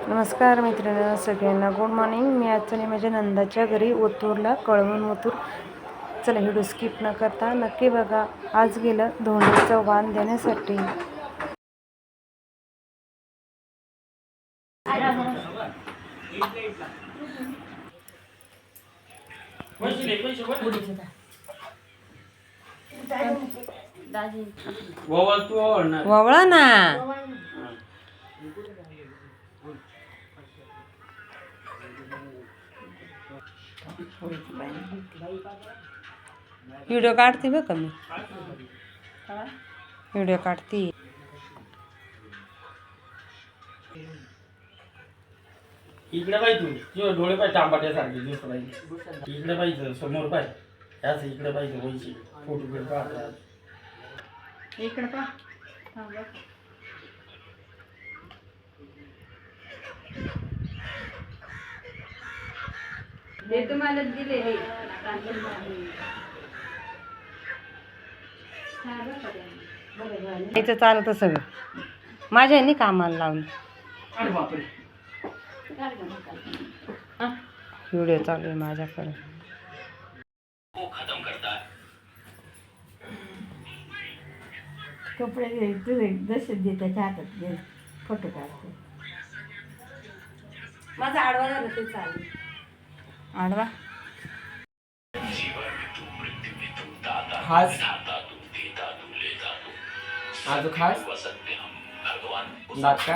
नमस्कार मित्रांनो, सगळ्यांना गुड मॉर्निंग. मी आज चालले माझ्या नंदाच्या घरी ओतूरला, कळवण ओतूर. चला व्हिडिओ स्किप न करता नक्की बघा. आज गेलं धोंडीचं वाण देण्यासाठी. वळा ना, व्हिडिओ काढते बघ मी, व्हिडिओ काढते. इकडे पाहिजे तू डोळे पाहिजे टांबाट्यासारखे दिसत पाहिजे. इकडे पाहिजे समोर पाहिजे, याच इकडे पाहिजे. वैशी फोटो बिटो काढतात इकडे पा. हे तुम्हाला दिले याचं चालतं सगळं. माझ्या ह्यांनी कामाला लावलं. व्हिडिओ चालू आहे माझ्याकडे. कपडे तुझे जसे दे त्याच्या हातात घे, फोटो काढते. माझा आडवा झाला ते चालेल. आडवा खास आज खास नाटक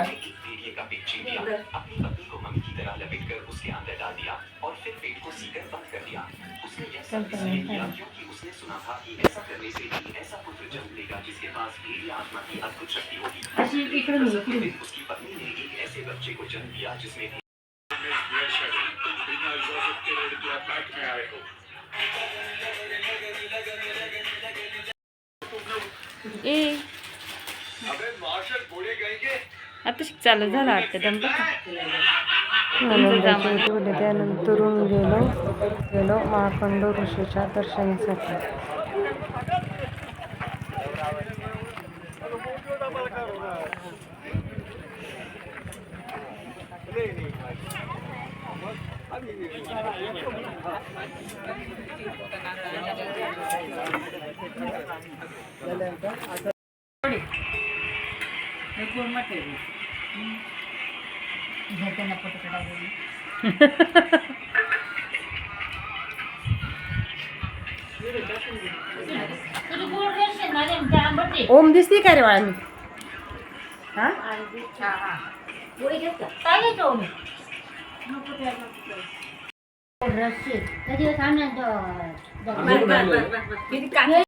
आता चालू झाला वाटतं. त्यानंतरून गेलो मार्कंड ऋषीच्या दर्शनासाठी. ओम दिसते का रे बाळा? मी काय